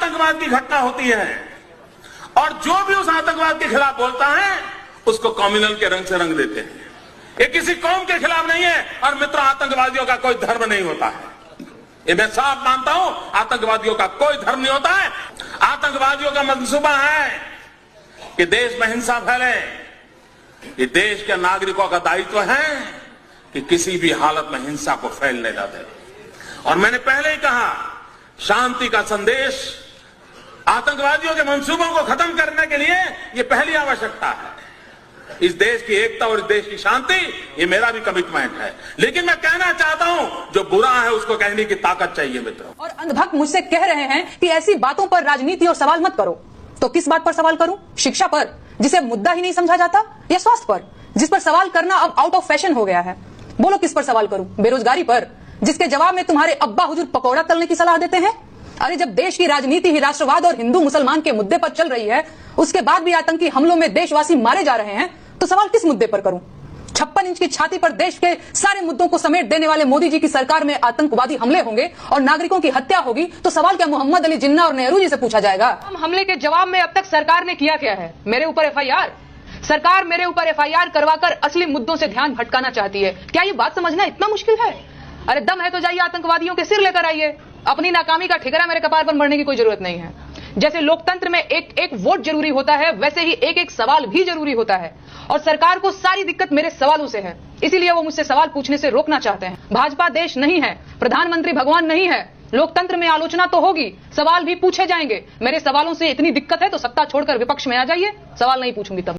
आतंकवाद की घटना होती है और जो भी उस आतंकवाद के खिलाफ बोलता है उसको कम्युनल के रंग से रंग देते हैं। ये किसी कौम के खिलाफ नहीं है और मित्रों आतंकवादियों का कोई धर्म नहीं होता है। ये मैं साफ मानता हूं, आतंकवादियों का कोई धर्म नहीं होता है। आतंकवादियों का मंसूबा है कि देश में हिंसा फैले। ये देश के नागरिकों का दायित्व है कि किसी भी हालत में हिंसा को फैलने न दे। और मैंने पहले ही कहा, शांति का संदेश आतंकवादियों के मंसूबों को खत्म करने के लिए ये पहली आवश्यकता है। इस देश की एकता और इस देश की शांति, ये मेरा भी कमिटमेंट है। लेकिन मैं कहना चाहता हूं, जो बुरा है उसको कहने की ताकत चाहिए मित्रों। और अंधभक्त मुझसे कह रहे हैं कि ऐसी बातों पर राजनीति और सवाल मत करो। तो किस बात पर सवाल करूं? शिक्षा पर, जिसे मुद्दा ही नहीं समझा जाता, या स्वास्थ्य पर, जिस पर सवाल करना अब आउट ऑफ फैशन हो गया है? बोलो किस पर सवाल करूं? बेरोजगारी पर, जिसके जवाब में तुम्हारे अब्बा हुजूर पकौड़ा तलने की सलाह देते हैं? अरे जब देश की राजनीति ही राष्ट्रवाद और हिंदू मुसलमान के मुद्दे पर चल रही है, उसके बाद भी आतंकी हमलों में देशवासी मारे जा रहे हैं, तो सवाल किस मुद्दे पर करूं? 56 इंच की छाती पर देश के सारे मुद्दों को समेट देने वाले मोदी जी की सरकार में आतंकवादी हमले होंगे और नागरिकों की हत्या होगी, तो सवाल क्या मोहम्मद अली जिन्ना और नेहरू जी से पूछा जाएगा? हमले के जवाब में अब तक सरकार ने किया क्या है? मेरे ऊपर एफआईआर। सरकार मेरे ऊपर एफआईआर करवाकर असली मुद्दों से ध्यान भटकाना चाहती है। क्या ये बात समझना इतना मुश्किल है? अरे दम है तो जाइए आतंकवादियों के सिर लेकर आइए। अपनी नाकामी का ठिकाना मेरे कपार पर मरने की कोई जरूरत नहीं है। जैसे लोकतंत्र में एक एक वोट जरूरी होता है, वैसे ही एक एक सवाल भी जरूरी होता है। और सरकार को सारी दिक्कत मेरे सवालों से है, इसीलिए वो मुझसे सवाल पूछने से रोकना चाहते हैं। भाजपा देश नहीं है, प्रधानमंत्री भगवान नहीं है। लोकतंत्र में आलोचना तो होगी, सवाल भी पूछे जाएंगे। मेरे सवालों से इतनी दिक्कत है तो सत्ता छोड़कर विपक्ष में आ जाइए, सवाल नहीं पूछूंगी तब।